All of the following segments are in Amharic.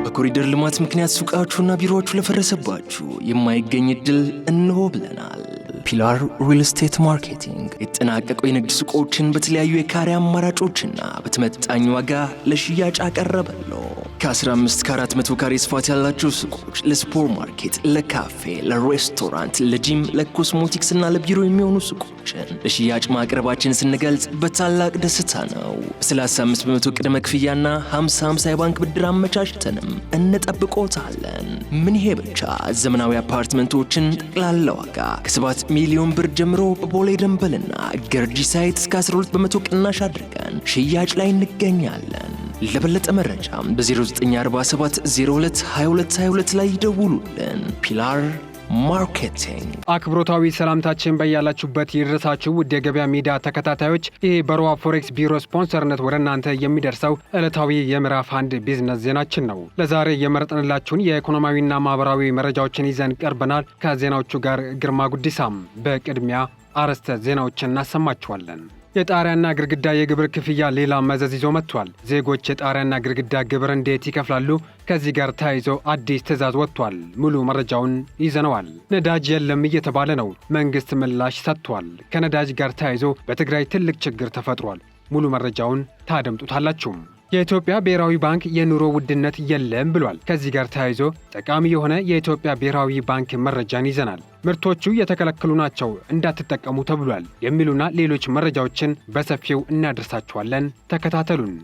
በኮሪደር ልማት ምክንያት ሱቃችሁና ቢሮዎቹ ለፈረሰባችሁ የማይገኝ እድል እንሆ ብለናል። ፒላር ሪል ስቴት ማርኬቲንግ የተጠናቀቁ የንግድ ሱቆችን በተለያዩ የካሬ አማራጮችና በተመጣጣኝ ዋጋ ለሽያጭ አቀረበለው። ከ15 ከ400 ካሬ ስፋት ያላቸው ሱቆች ለሱፐር ማርኬት፣ ለካፌ፣ ለሬስቶራንት፣ ለጂም፣ ለኮስሞቲክስ እና ለቢሮ የሚሆኑ ሱቆችን ለሽያጭ ማቅረባችን ስንገልጽ በታላቅ ደስታ ነው። በ35 በመቶ ቅድመ ክፍያና 50-50 የባንክ ብድር አመቻችተንም እንጠብቆታለን። ምን ይሄ ብቻ! ዘመናዊ አፓርትመንቶችን ጠቅላላ ዋጋ ከ7 ሚሊዮን ብር ጀምሮ በቦሌ ደንበልና ገርጂ ሳይት እስከ 12 በመቶ ቅናሽ አድርገን ሽያጭ ላይ እንገኛለን። ለበለጠ መረጃ በ0947 02 2222 ላይ ይደውሉልን። ፒላር ማርኬቲንግ። አክብሮታዊ ሰላምታችን በያላችሁበት ይድረሳችሁ ውድ የገበያ ሚዲያ ተከታታዮች። ይህ በሮሃ ፎሬክስ ቢሮ ስፖንሰርነት ወደ እናንተ የሚደርሰው ዕለታዊ የምዕራፍ 1 ቢዝነስ ዜናችን ነው። ለዛሬ የመረጥንላችሁን የኢኮኖሚያዊና ማህበራዊ መረጃዎችን ይዘን ቀርበናል። ከዜናዎቹ ጋር ግርማ ጉዲሳም። በቅድሚያ አርዕስተ ዜናዎችን እናሰማችኋለን። የጣሪያና ግድግዳ የግብር ክፍያ ሌላ መዘዝ ይዞ መጥቷል። ዜጎች የጣሪያና ግድግዳ ግብር እንዴት ይከፍላሉ? ከዚህ ጋር ተያይዞ አዲስ ትዕዛዝ ወጥቷል። ሙሉ መረጃውን ይዘነዋል። ነዳጅ የለም እየተባለ ነው። መንግስት ምላሽ ሰጥቷል። ከነዳጅ ጋር ተያይዞ በትግራይ ትልቅ ችግር ተፈጥሯል። ሙሉ መረጃውን ታደምጡታላችሁ። የኢትዮጵያ ብሔራዊ ባንክ የኑሮ ውድነት የለም ብሏል። ከዚህ ጋር ተያይዞ ጠቃሚ የሆነ የኢትዮጵያ ብሔራዊ ባንክ መረጃን ይዘናል። ምርቶቹ የተከለከሉ ናቸው እንዳትጠቀሙ ተብሏል የሚሉና ሌሎች መረጃዎችን በሰፊው እናደርሳችኋለን። ተከታተሉን።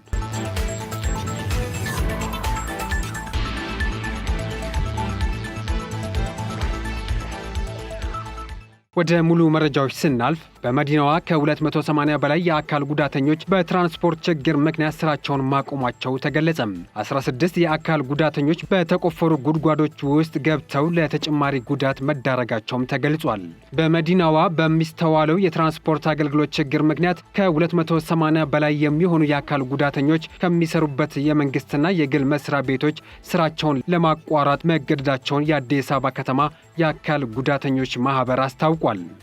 ወደ ሙሉ መረጃዎች ስናልፍ በመዲናዋ ከ280 በላይ የአካል ጉዳተኞች በትራንስፖርት ችግር ምክንያት ስራቸውን ማቆማቸው ተገለጸ። 16 የአካል ጉዳተኞች በተቆፈሩ ጉድጓዶች ውስጥ ገብተው ለተጨማሪ ጉዳት መዳረጋቸውም ተገልጿል። በመዲናዋ በሚስተዋለው የትራንስፖርት አገልግሎት ችግር ምክንያት ከ280 በላይ የሚሆኑ የአካል ጉዳተኞች ከሚሰሩበት የመንግስትና የግል መስሪያ ቤቶች ስራቸውን ለማቋረጥ መገደዳቸውን የአዲስ አበባ ከተማ የአካል ጉዳተኞች ማህበር አስታውቋል።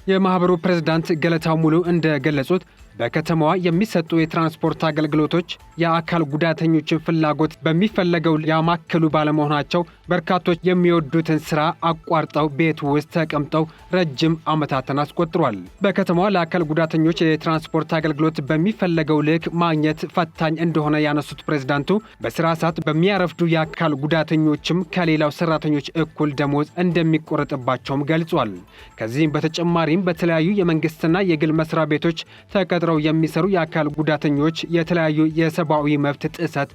የማህበሩ ፕሬዝዳንት ገለታው ሙሉ እንደገለጹት በከተማዋ የሚሰጡ የትራንስፖርት አገልግሎቶች የአካል ጉዳተኞችን ፍላጎት በሚፈለገው ያማከሉ ባለመሆናቸው በርካቶች የሚወዱትን ስራ አቋርጠው ቤት ውስጥ ተቀምጠው ረጅም ዓመታትን አስቆጥሯል። በከተማዋ ለአካል ጉዳተኞች የትራንስፖርት አገልግሎት በሚፈለገው ልክ ማግኘት ፈታኝ እንደሆነ ያነሱት ፕሬዝዳንቱ በስራ ሰዓት በሚያረፍዱ የአካል ጉዳተኞችም ከሌላው ሰራተኞች እኩል ደሞዝ እንደሚቆረጥባቸውም ገልጿል። ከዚህም በተጨማሪም በተለያዩ የመንግስትና የግል መስሪያ ቤቶች ተቀጥረው የሚሰሩ የአካል ጉዳተኞች የተለያዩ የሰብአዊ መብት ጥሰት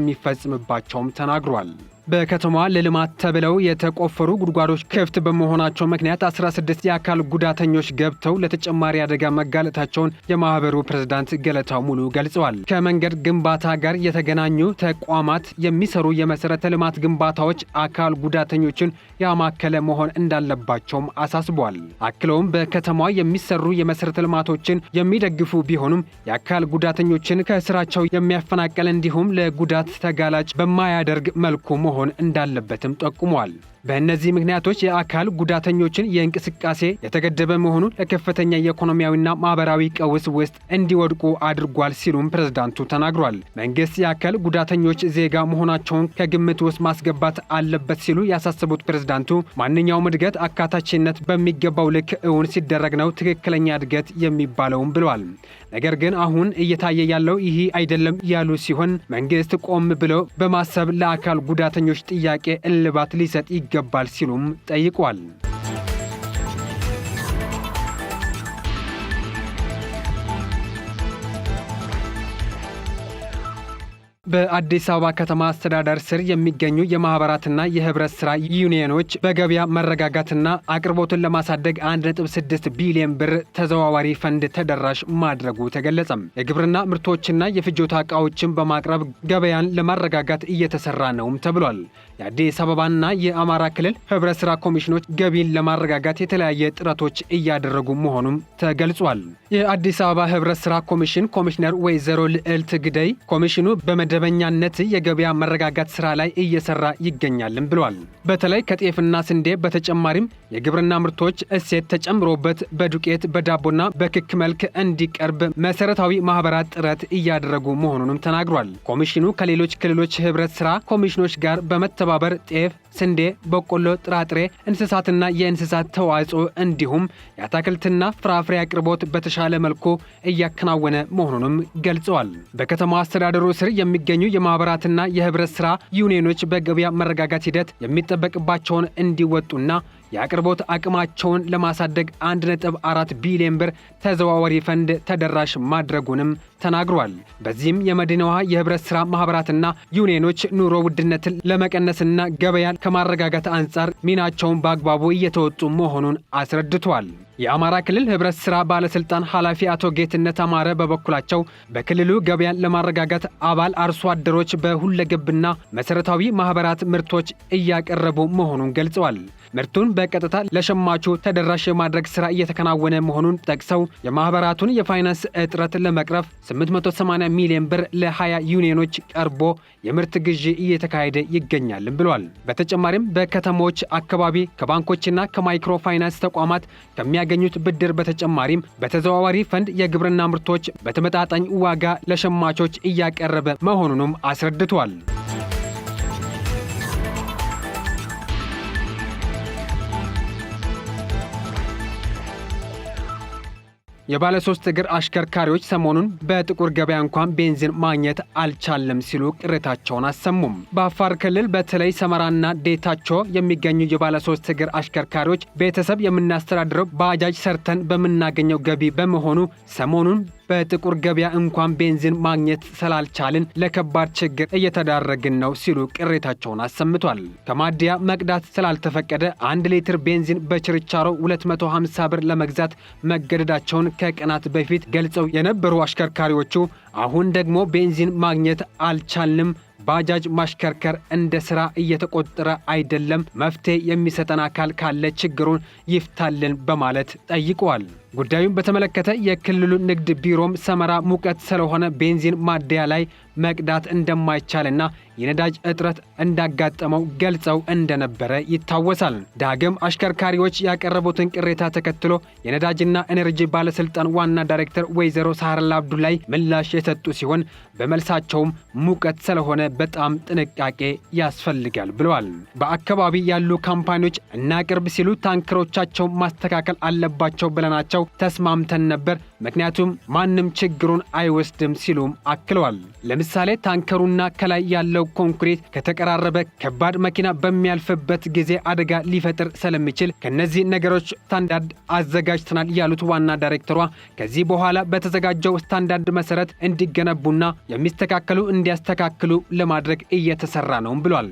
እንደሚፈጽምባቸውም ተናግሯል። በከተማዋ ለልማት ተብለው የተቆፈሩ ጉድጓዶች ክፍት በመሆናቸው ምክንያት 16 የአካል ጉዳተኞች ገብተው ለተጨማሪ አደጋ መጋለጣቸውን የማህበሩ ፕሬዝዳንት ገለታው ሙሉ ገልጸዋል። ከመንገድ ግንባታ ጋር የተገናኙ ተቋማት የሚሰሩ የመሰረተ ልማት ግንባታዎች አካል ጉዳተኞችን ያማከለ መሆን እንዳለባቸውም አሳስቧል። አክለውም በከተማዋ የሚሰሩ የመሰረተ ልማቶችን የሚደግፉ ቢሆኑም የአካል ጉዳተኞችን ከስራቸው የሚያፈናቅል እንዲሁም ለጉዳት ተጋላጭ በማያደርግ መልኩ መሆን እንዳለበትም ጠቁሟል። በእነዚህ ምክንያቶች የአካል ጉዳተኞችን የእንቅስቃሴ የተገደበ መሆኑ ለከፍተኛ የኢኮኖሚያዊና ማህበራዊ ቀውስ ውስጥ እንዲወድቁ አድርጓል ሲሉም ፕሬዝዳንቱ ተናግሯል። መንግስት የአካል ጉዳተኞች ዜጋ መሆናቸውን ከግምት ውስጥ ማስገባት አለበት ሲሉ ያሳሰቡት ፕሬዝዳንቱ ማንኛውም እድገት አካታችነት በሚገባው ልክ እውን ሲደረግ ነው ትክክለኛ እድገት የሚባለውም ብለዋል። ነገር ግን አሁን እየታየ ያለው ይህ አይደለም ያሉ ሲሆን መንግስት ቆም ብሎ በማሰብ ለአካል ጉዳተኞች ጥያቄ እልባት ሊሰጥ ይገባል ሲሉም ጠይቋል። በአዲስ አበባ ከተማ አስተዳደር ስር የሚገኙ የማህበራትና የህብረት ስራ ዩኒየኖች በገበያ መረጋጋትና አቅርቦትን ለማሳደግ 1.6 ቢሊዮን ብር ተዘዋዋሪ ፈንድ ተደራሽ ማድረጉ ተገለጸም። የግብርና ምርቶችና የፍጆታ ዕቃዎችን በማቅረብ ገበያን ለማረጋጋት እየተሰራ ነውም ተብሏል። የአዲስ አበባና የአማራ ክልል ህብረት ስራ ኮሚሽኖች ገቢን ለማረጋጋት የተለያየ ጥረቶች እያደረጉ መሆኑም ተገልጿል። የአዲስ አበባ ህብረት ስራ ኮሚሽን ኮሚሽነር ወይዘሮ ልዕልት ግደይ ኮሚሽኑ በመደ በመደበኛነት የገበያ መረጋጋት ስራ ላይ እየሰራ ይገኛልም ብሏል። በተለይ ከጤፍና ስንዴ በተጨማሪም የግብርና ምርቶች እሴት ተጨምሮበት በዱቄት በዳቦና በክክ መልክ እንዲቀርብ መሰረታዊ ማህበራት ጥረት እያደረጉ መሆኑንም ተናግሯል። ኮሚሽኑ ከሌሎች ክልሎች ህብረት ስራ ኮሚሽኖች ጋር በመተባበር ጤፍ፣ ስንዴ፣ በቆሎ፣ ጥራጥሬ፣ እንስሳትና የእንስሳት ተዋጽኦ እንዲሁም የአትክልትና ፍራፍሬ አቅርቦት በተሻለ መልኩ እያከናወነ መሆኑንም ገልጸዋል። በከተማ አስተዳደሩ ስር የሚገኙ የማህበራትና የህብረት ስራ ዩኒየኖች በገበያ መረጋጋት ሂደት የሚጠበቅባቸውን እንዲወጡና የአቅርቦት አቅማቸውን ለማሳደግ 1.4 ቢሊዮን ብር ተዘዋዋሪ ፈንድ ተደራሽ ማድረጉንም ተናግሯል። በዚህም የመዲናዋ የህብረት ስራ ማህበራትና ዩኒየኖች ኑሮ ውድነትን ለመቀነስና ገበያን ከማረጋጋት አንጻር ሚናቸውን በአግባቡ እየተወጡ መሆኑን አስረድቷል። የአማራ ክልል ህብረት ስራ ባለስልጣን ኃላፊ አቶ ጌትነት አማረ በበኩላቸው በክልሉ ገበያን ለማረጋጋት አባል አርሶ አደሮች በሁለገብና መሰረታዊ ማህበራት ምርቶች እያቀረቡ መሆኑን ገልጸዋል። ምርቱን በቀጥታ ለሸማቹ ተደራሽ የማድረግ ስራ እየተከናወነ መሆኑን ጠቅሰው የማህበራቱን የፋይናንስ እጥረት ለመቅረፍ 880 ሚሊዮን ብር ለ20 ዩኒየኖች ቀርቦ የምርት ግዢ እየተካሄደ ይገኛልም ብሏል። በተጨማሪም በከተሞች አካባቢ ከባንኮችና ከማይክሮ ፋይናንስ ተቋማት ከሚያገኙት ብድር በተጨማሪም በተዘዋዋሪ ፈንድ የግብርና ምርቶች በተመጣጣኝ ዋጋ ለሸማቾች እያቀረበ መሆኑንም አስረድቷል። የባለ 3 እግር አሽከርካሪዎች ሰሞኑን በጥቁር ገበያ እንኳን ቤንዚን ማግኘት አልቻለም ሲሉ ቅሬታቸውን አሰሙም። በአፋር ክልል በተለይ ሰመራና ዴታቾ የሚገኙ የባለ 3 እግር አሽከርካሪዎች ቤተሰብ የምናስተዳድረው ባጃጅ ሰርተን በምናገኘው ገቢ በመሆኑ ሰሞኑን በጥቁር ገበያ እንኳን ቤንዚን ማግኘት ስላልቻልን ለከባድ ችግር እየተዳረግን ነው ሲሉ ቅሬታቸውን አሰምቷል። ከማደያ መቅዳት ስላልተፈቀደ 1 ሊትር ቤንዚን በችርቻሮ 250 ብር ለመግዛት መገደዳቸውን ከቀናት በፊት ገልጸው የነበሩ አሽከርካሪዎቹ አሁን ደግሞ ቤንዚን ማግኘት አልቻልንም፣ ባጃጅ ማሽከርከር እንደ ስራ እየተቆጠረ አይደለም፣ መፍትሄ የሚሰጠን አካል ካለ ችግሩን ይፍታልን በማለት ጠይቀዋል። ጉዳዩን በተመለከተ የክልሉ ንግድ ቢሮም ሰመራ ሙቀት ስለሆነ ቤንዚን ማደያ ላይ መቅዳት እንደማይቻልና የነዳጅ እጥረት እንዳጋጠመው ገልጸው እንደነበረ ይታወሳል። ዳግም አሽከርካሪዎች ያቀረቡትን ቅሬታ ተከትሎ የነዳጅና ኤነርጂ ባለስልጣን ዋና ዳይሬክተር ወይዘሮ ሳህርላ አብዱላይ ምላሽ የሰጡ ሲሆን በመልሳቸውም ሙቀት ስለሆነ በጣም ጥንቃቄ ያስፈልጋል ብለዋል። በአካባቢ ያሉ ካምፓኒዎች እናቅርብ ሲሉ ታንከሮቻቸው ማስተካከል አለባቸው ብለናቸው ተስማምተን ነበር፣ ምክንያቱም ማንም ችግሩን አይወስድም ሲሉም አክለዋል። ለምሳሌ ታንከሩና ከላይ ያለው ኮንክሪት ከተቀራረበ ከባድ መኪና በሚያልፍበት ጊዜ አደጋ ሊፈጥር ስለሚችል ከነዚህ ነገሮች ስታንዳርድ አዘጋጅተናል ያሉት ዋና ዳይሬክተሯ ከዚህ በኋላ በተዘጋጀው ስታንዳርድ መሰረት እንዲገነቡና የሚስተካከሉ እንዲያስተካክሉ ለማድረግ እየተሰራ ነው ብሏል።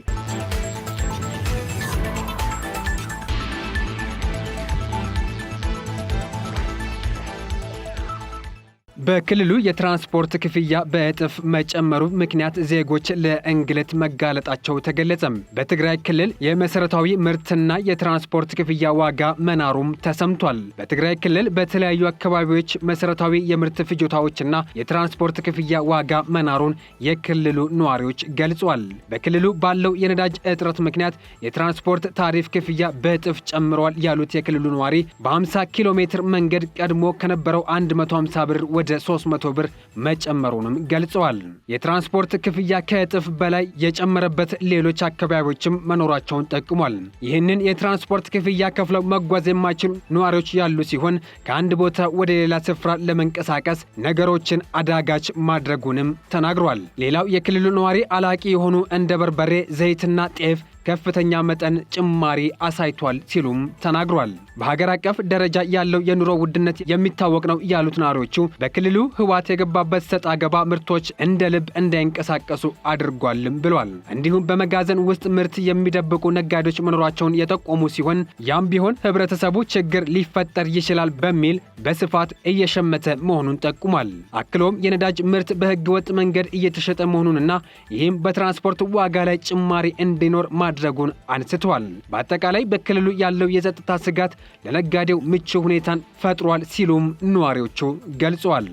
በክልሉ የትራንስፖርት ክፍያ በእጥፍ መጨመሩ ምክንያት ዜጎች ለእንግልት መጋለጣቸው ተገለጸ። በትግራይ ክልል የመሰረታዊ ምርትና የትራንስፖርት ክፍያ ዋጋ መናሩም ተሰምቷል። በትግራይ ክልል በተለያዩ አካባቢዎች መሰረታዊ የምርት ፍጆታዎችና የትራንስፖርት ክፍያ ዋጋ መናሩን የክልሉ ነዋሪዎች ገልጿል። በክልሉ ባለው የነዳጅ እጥረት ምክንያት የትራንስፖርት ታሪፍ ክፍያ በእጥፍ ጨምሯል ያሉት የክልሉ ነዋሪ በ50 ኪሎ ሜትር መንገድ ቀድሞ ከነበረው 150 ብር ወደ 300 ብር መጨመሩንም ገልጸዋል። የትራንስፖርት ክፍያ ከእጥፍ በላይ የጨመረበት ሌሎች አካባቢዎችም መኖራቸውን ጠቅሟል። ይህንን የትራንስፖርት ክፍያ ከፍለው መጓዝ የማይችሉ ነዋሪዎች ያሉ ሲሆን ከአንድ ቦታ ወደ ሌላ ስፍራ ለመንቀሳቀስ ነገሮችን አዳጋች ማድረጉንም ተናግሯል። ሌላው የክልሉ ነዋሪ አላቂ የሆኑ እንደ በርበሬ፣ ዘይትና ጤፍ ከፍተኛ መጠን ጭማሪ አሳይቷል ሲሉም ተናግሯል። በሀገር አቀፍ ደረጃ ያለው የኑሮ ውድነት የሚታወቅ ነው ያሉት ነዋሪዎቹ በክልሉ ህወሓት የገባበት ሰጣ ገባ ምርቶች እንደ ልብ እንዳይንቀሳቀሱ አድርጓልም ብሏል። እንዲሁም በመጋዘን ውስጥ ምርት የሚደብቁ ነጋዴዎች መኖራቸውን የጠቆሙ ሲሆን ያም ቢሆን ህብረተሰቡ ችግር ሊፈጠር ይችላል በሚል በስፋት እየሸመተ መሆኑን ጠቁሟል። አክሎም የነዳጅ ምርት በህገ ወጥ መንገድ እየተሸጠ መሆኑንና ይህም በትራንስፖርት ዋጋ ላይ ጭማሪ እንዲኖር ማድረጉን አንስተዋል። በአጠቃላይ በክልሉ ያለው የጸጥታ ስጋት ለነጋዴው ምቹ ሁኔታን ፈጥሯል ሲሉም ነዋሪዎቹ ገልጸዋል።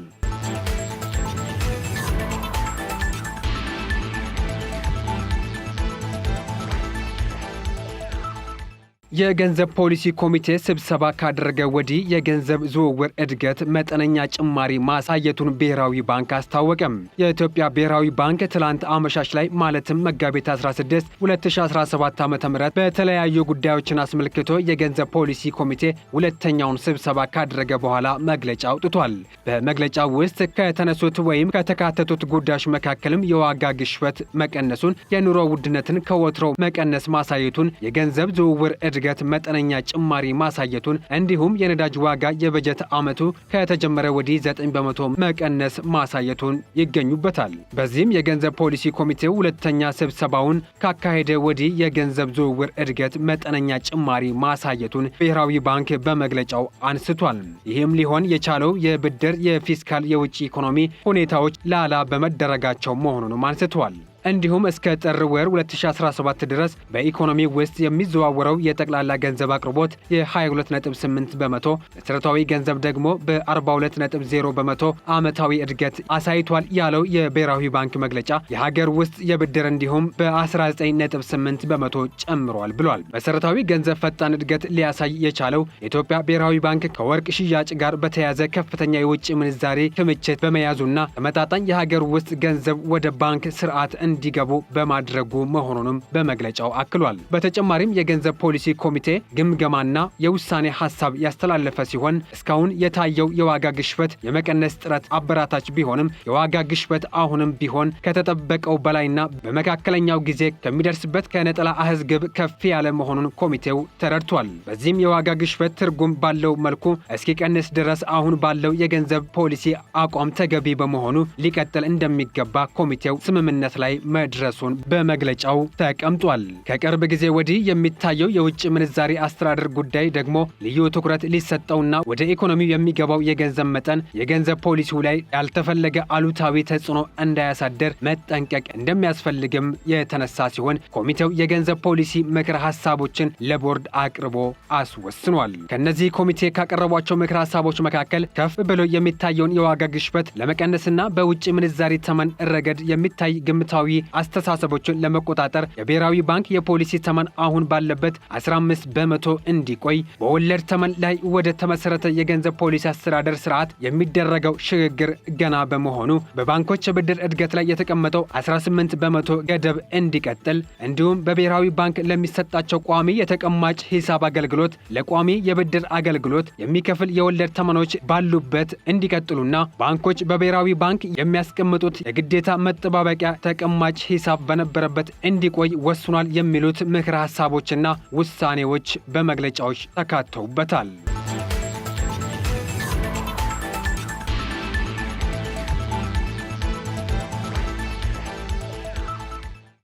የገንዘብ ፖሊሲ ኮሚቴ ስብሰባ ካደረገ ወዲህ የገንዘብ ዝውውር እድገት መጠነኛ ጭማሪ ማሳየቱን ብሔራዊ ባንክ አስታወቀም። የኢትዮጵያ ብሔራዊ ባንክ ትላንት አመሻሽ ላይ ማለትም መጋቢት 16 2017 ዓ.ም በተለያዩ ጉዳዮችን አስመልክቶ የገንዘብ ፖሊሲ ኮሚቴ ሁለተኛውን ስብሰባ ካደረገ በኋላ መግለጫ አውጥቷል። በመግለጫው ውስጥ ከተነሱት ወይም ከተካተቱት ጉዳዮች መካከልም የዋጋ ግሽበት መቀነሱን፣ የኑሮ ውድነትን ከወትሮው መቀነስ ማሳየቱን፣ የገንዘብ ዝውውር እድገት መጠነኛ ጭማሪ ማሳየቱን እንዲሁም የነዳጅ ዋጋ የበጀት ዓመቱ ከተጀመረ ወዲህ 9% መቀነስ ማሳየቱን ይገኙበታል። በዚህም የገንዘብ ፖሊሲ ኮሚቴው ሁለተኛ ስብሰባውን ካካሄደ ወዲህ የገንዘብ ዝውውር እድገት መጠነኛ ጭማሪ ማሳየቱን ብሔራዊ ባንክ በመግለጫው አንስቷል። ይህም ሊሆን የቻለው የብድር፣ የፊስካል፣ የውጭ ኢኮኖሚ ሁኔታዎች ላላ በመደረጋቸው መሆኑንም አንስቷል። እንዲሁም እስከ ጥር ወር 2017 ድረስ በኢኮኖሚ ውስጥ የሚዘዋወረው የጠቅላላ ገንዘብ አቅርቦት የ22.8 በመቶ፣ መሠረታዊ ገንዘብ ደግሞ በ42.0 በመቶ ዓመታዊ እድገት አሳይቷል ያለው የብሔራዊ ባንክ መግለጫ የሀገር ውስጥ የብድር እንዲሁም በ19.8 በመቶ ጨምሯል ብሏል። መሠረታዊ ገንዘብ ፈጣን እድገት ሊያሳይ የቻለው የኢትዮጵያ ብሔራዊ ባንክ ከወርቅ ሽያጭ ጋር በተያያዘ ከፍተኛ የውጭ ምንዛሬ ክምችት በመያዙና ተመጣጣኝ የሀገር ውስጥ ገንዘብ ወደ ባንክ ስርዓት እንዲገቡ በማድረጉ መሆኑንም በመግለጫው አክሏል። በተጨማሪም የገንዘብ ፖሊሲ ኮሚቴ ግምገማና የውሳኔ ሐሳብ ያስተላለፈ ሲሆን እስካሁን የታየው የዋጋ ግሽበት የመቀነስ ጥረት አበራታች ቢሆንም የዋጋ ግሽበት አሁንም ቢሆን ከተጠበቀው በላይና በመካከለኛው ጊዜ ከሚደርስበት ከነጠላ አሃዝ ግብ ከፍ ያለ መሆኑን ኮሚቴው ተረድቷል። በዚህም የዋጋ ግሽበት ትርጉም ባለው መልኩ እስኪቀንስ ድረስ አሁን ባለው የገንዘብ ፖሊሲ አቋም ተገቢ በመሆኑ ሊቀጥል እንደሚገባ ኮሚቴው ስምምነት ላይ መድረሱን በመግለጫው ተቀምጧል። ከቅርብ ጊዜ ወዲህ የሚታየው የውጭ ምንዛሪ አስተዳደር ጉዳይ ደግሞ ልዩ ትኩረት ሊሰጠውና ወደ ኢኮኖሚው የሚገባው የገንዘብ መጠን የገንዘብ ፖሊሲው ላይ ያልተፈለገ አሉታዊ ተጽዕኖ እንዳያሳደር መጠንቀቅ እንደሚያስፈልግም የተነሳ ሲሆን ኮሚቴው የገንዘብ ፖሊሲ ምክረ ሐሳቦችን ለቦርድ አቅርቦ አስወስኗል። ከነዚህ ኮሚቴ ካቀረቧቸው ምክረ ሐሳቦች መካከል ከፍ ብሎ የሚታየውን የዋጋ ግሽበት ለመቀነስና በውጭ ምንዛሪ ተመን ረገድ የሚታይ ግምታዊ አስተሳሰቦችን ለመቆጣጠር የብሔራዊ ባንክ የፖሊሲ ተመን አሁን ባለበት 15 በመቶ እንዲቆይ፣ በወለድ ተመን ላይ ወደ ተመሰረተ የገንዘብ ፖሊሲ አስተዳደር ስርዓት የሚደረገው ሽግግር ገና በመሆኑ በባንኮች የብድር እድገት ላይ የተቀመጠው 18 በመቶ ገደብ እንዲቀጥል፣ እንዲሁም በብሔራዊ ባንክ ለሚሰጣቸው ቋሚ የተቀማጭ ሂሳብ አገልግሎት ለቋሚ የብድር አገልግሎት የሚከፍል የወለድ ተመኖች ባሉበት እንዲቀጥሉና ባንኮች በብሔራዊ ባንክ የሚያስቀምጡት የግዴታ መጠባበቂያ ተቀማጭ ሂሳብ በነበረበት እንዲቆይ ወስኗል የሚሉት ምክረ ሐሳቦችና ውሳኔዎች በመግለጫዎች ተካተውበታል።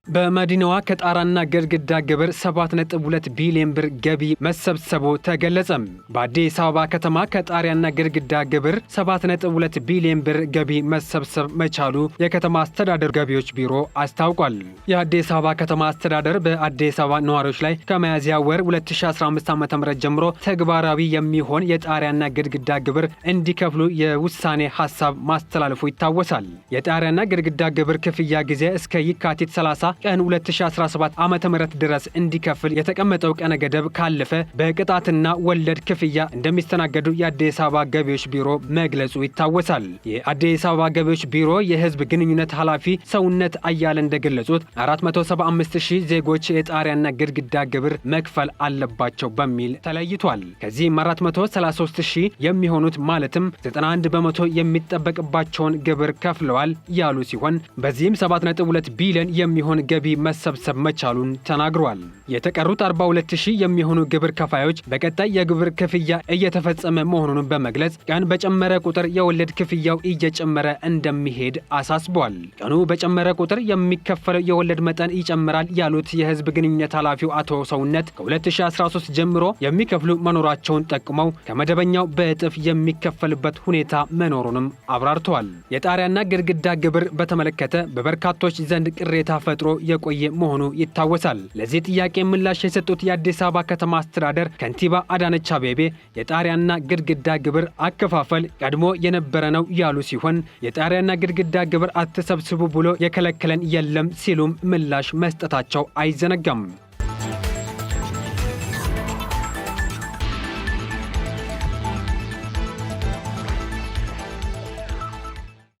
በመዲናዋ ከጣራና ግድግዳ ግብር 7.2 ቢሊዮን ብር ገቢ መሰብሰቡ ተገለጸ። በአዲስ አበባ ከተማ ከጣሪያና ግድግዳ ግብር 7.2 ቢሊዮን ብር ገቢ መሰብሰብ መቻሉ የከተማ አስተዳደር ገቢዎች ቢሮ አስታውቋል። የአዲስ አበባ ከተማ አስተዳደር በአዲስ አበባ ነዋሪዎች ላይ ከሚያዝያ ወር 2015 ዓ.ም ጀምሮ ተግባራዊ የሚሆን የጣሪያና ግድግዳ ግብር እንዲከፍሉ የውሳኔ ሐሳብ ማስተላለፉ ይታወሳል። የጣሪያና ግድግዳ ግብር ክፍያ ጊዜ እስከ የካቲት 30 ቀን 2017 ዓ.ም ድረስ እንዲከፍል የተቀመጠው ቀነ ገደብ ካለፈ በቅጣትና ወለድ ክፍያ እንደሚስተናገዱ የአዲስ አበባ ገቢዎች ቢሮ መግለጹ ይታወሳል። የአዲስ አበባ ገቢዎች ቢሮ የሕዝብ ግንኙነት ኃላፊ ሰውነት አያለ እንደገለጹት 475,000 ዜጎች የጣሪያና ግድግዳ ግብር መክፈል አለባቸው በሚል ተለይቷል። ከዚህም 433,000 የሚሆኑት ማለትም 91 በመቶ የሚጠበቅባቸውን ግብር ከፍለዋል ያሉ ሲሆን በዚህም 7.2 ቢሊዮን የሚሆን ገቢ መሰብሰብ መቻሉን ተናግሯል። የተቀሩት 42,000 የሚሆኑ ግብር ከፋዮች በቀጣይ የግብር ክፍያ እየተፈጸመ መሆኑን በመግለጽ ቀን በጨመረ ቁጥር የወለድ ክፍያው እየጨመረ እንደሚሄድ አሳስቧል። ቀኑ በጨመረ ቁጥር የሚከፈለው የወለድ መጠን ይጨምራል ያሉት የሕዝብ ግንኙነት ኃላፊው አቶ ሰውነት ከ2013 ጀምሮ የሚከፍሉ መኖራቸውን ጠቁመው ከመደበኛው በእጥፍ የሚከፈልበት ሁኔታ መኖሩንም አብራርተዋል። የጣሪያና ግድግዳ ግብር በተመለከተ በበርካቶች ዘንድ ቅሬታ ፈጥሮ የቆየ መሆኑ ይታወሳል። ለዚህ ጥያቄ ምላሽ የሰጡት የአዲስ አበባ ከተማ አስተዳደር ከንቲባ አዳነች አቤቤ የጣሪያና ግድግዳ ግብር አከፋፈል ቀድሞ የነበረ ነው ያሉ ሲሆን የጣሪያና ግድግዳ ግብር አትሰብስቡ ብሎ የከለከለን የለም ሲሉም ምላሽ መስጠታቸው አይዘነጋም።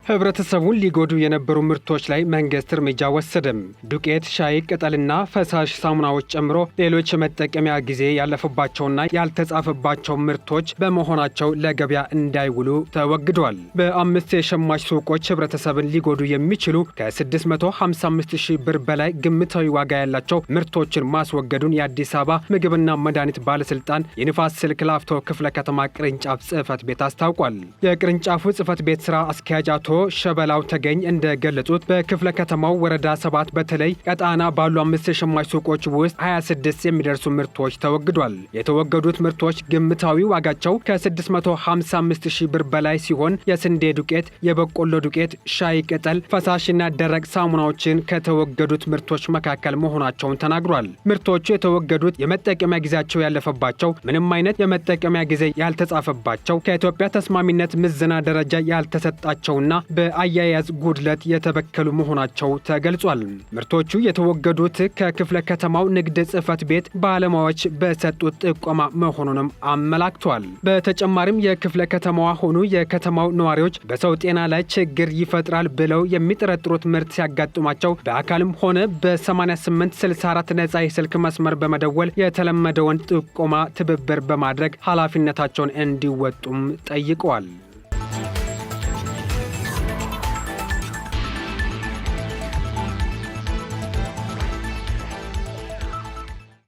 ህብረተሰቡን ሊጎዱ የነበሩ ምርቶች ላይ መንግስት እርምጃ ወሰደም። ዱቄት፣ ሻይ ቅጠልና ፈሳሽ ሳሙናዎች ጨምሮ ሌሎች የመጠቀሚያ ጊዜ ያለፈባቸውና ያልተጻፈባቸው ምርቶች በመሆናቸው ለገበያ እንዳይውሉ ተወግዷል። በ5 የሸማች ሱቆች ህብረተሰብን ሊጎዱ የሚችሉ ከ655 ሺህ ብር በላይ ግምታዊ ዋጋ ያላቸው ምርቶችን ማስወገዱን የአዲስ አበባ ምግብና መድኃኒት ባለስልጣን የንፋስ ስልክ ላፍቶ ክፍለ ከተማ ቅርንጫፍ ጽህፈት ቤት አስታውቋል። የቅርንጫፉ ጽህፈት ቤት ስራ አስኪያጅ አቶ ሸበላው ተገኝ እንደገለጹት በክፍለ ከተማው ወረዳ 7 በተለይ ቀጣና ባሉ 5 የሸማች ሱቆች ውስጥ 26 የሚደርሱ ምርቶች ተወግዷል። የተወገዱት ምርቶች ግምታዊ ዋጋቸው ከ655 ሺህ ብር በላይ ሲሆን የስንዴ ዱቄት፣ የበቆሎ ዱቄት፣ ሻይ ቅጠል፣ ፈሳሽና ደረቅ ሳሙናዎችን ከተወገዱት ምርቶች መካከል መሆናቸውን ተናግሯል። ምርቶቹ የተወገዱት የመጠቀሚያ ጊዜያቸው ያለፈባቸው፣ ምንም አይነት የመጠቀሚያ ጊዜ ያልተጻፈባቸው፣ ከኢትዮጵያ ተስማሚነት ምዘና ደረጃ ያልተሰጣቸውና በአያያዝ ጉድለት የተበከሉ መሆናቸው ተገልጿል። ምርቶቹ የተወገዱት ከክፍለ ከተማው ንግድ ጽህፈት ቤት ባለሙያዎች በሰጡት ጥቆማ መሆኑንም አመላክቷል። በተጨማሪም የክፍለ ከተማዋ ሆኑ የከተማው ነዋሪዎች በሰው ጤና ላይ ችግር ይፈጥራል ብለው የሚጠረጥሩት ምርት ሲያጋጥሟቸው በአካልም ሆነ በ8864 ነጻ የስልክ መስመር በመደወል የተለመደውን ጥቆማ ትብብር በማድረግ ኃላፊነታቸውን እንዲወጡም ጠይቀዋል።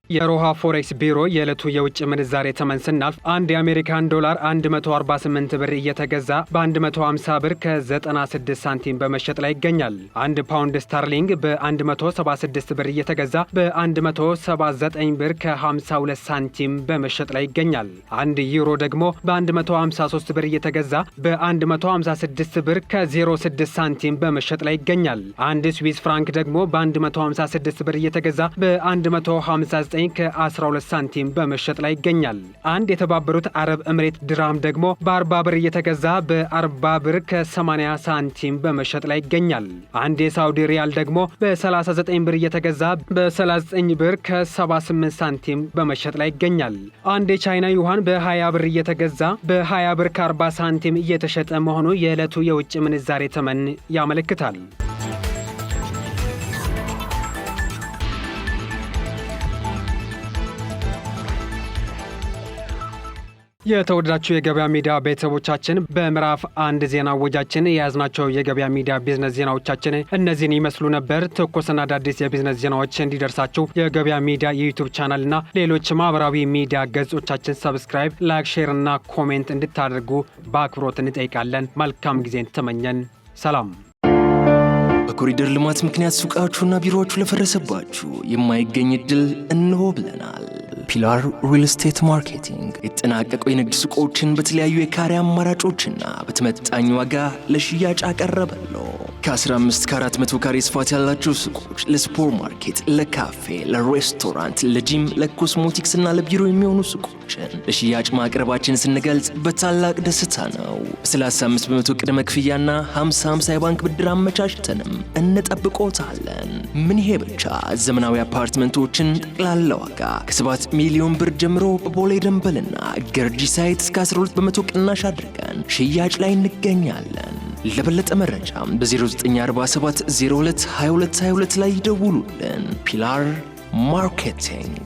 የሮሃ ፎሬክስ ቢሮ የዕለቱ የውጭ ምንዛሬ ተመን ስናልፍ አንድ የአሜሪካን ዶላር 148 ብር እየተገዛ በ150 ብር ከ96 ሳንቲም በመሸጥ ላይ ይገኛል። አንድ ፓውንድ ስታርሊንግ በ176 ብር እየተገዛ በ179 ብር ከ52 ሳንቲም በመሸጥ ላይ ይገኛል። አንድ ዩሮ ደግሞ በ153 ብር እየተገዛ በ156 ብር ከ06 ሳንቲም በመሸጥ ላይ ይገኛል። አንድ ስዊስ ፍራንክ ደግሞ በ156 ብር እየተገዛ በ159 ከ12 ሳንቲም በመሸጥ ላይ ይገኛል። አንድ የተባበሩት አረብ ኤምሬት ድርሃም ደግሞ በ40 ብር እየተገዛ በ40 ብር ከ80 ሳንቲም በመሸጥ ላይ ይገኛል። አንድ የሳውዲ ሪያል ደግሞ በ39 ብር እየተገዛ በ39 ብር ከ78 ሳንቲም በመሸጥ ላይ ይገኛል። አንድ የቻይና ዩዋን በ20 ብር እየተገዛ በ20 ብር ከ40 ሳንቲም እየተሸጠ መሆኑ የዕለቱ የውጭ ምንዛሬ ተመን ያመለክታል። የተወደዳችሁ የገበያ ሚዲያ ቤተሰቦቻችን በምዕራፍ 1 ዜና ወጃችን የያዝናቸው የገበያ ሚዲያ ቢዝነስ ዜናዎቻችን እነዚህን ይመስሉ ነበር። ትኩስና አዳዲስ የቢዝነስ ዜናዎች እንዲደርሳችሁ የገበያ ሚዲያ የዩቲዩብ ቻናልና ሌሎች ማህበራዊ ሚዲያ ገጾቻችን ሰብስክራይብ፣ ላይክ፣ ሼር እና ኮሜንት እንድታደርጉ በአክብሮት እንጠይቃለን። መልካም ጊዜን ተመኘን። ሰላም። በኮሪደር ልማት ምክንያት ሱቃችሁና ቢሮዎቹ ለፈረሰባችሁ የማይገኝ እድል እንሆ ብለናል። ፒላር ሪል ስቴት ማርኬቲንግ የተጠናቀቁ የንግድ ሱቆችን በተለያዩ የካሬ አማራጮችና በተመጣጣኝ ዋጋ ለሽያጭ አቀረበለው። ከ15 ከ400 ካሬ ስፋት ያላቸው ሱቆች ለሱፐር ማርኬት፣ ለካፌ፣ ለሬስቶራንት፣ ለጂም፣ ለኮስሞቲክስ እና ለቢሮ የሚሆኑ ሱቆችን ለሽያጭ ማቅረባችን ስንገልጽ በታላቅ ደስታ ነው። 35 በመቶ ቅድመ ክፍያና 50 የባንክ ብድር አመቻችተንም እንጠብቆታለን። ምን ይሄ ብቻ! ዘመናዊ አፓርትመንቶችን ጠቅላላ ዋጋ ከ7 ሚሊዮን ብር ጀምሮ በቦሌ ደንበልና ገርጂ ሳይት እስከ 12 በመቶ ቅናሽ አድርገን ሽያጭ ላይ እንገኛለን። ለበለጠ መረጃ በ0947 02 22 22 ላይ ይደውሉልን። ፒላር ማርኬቲንግ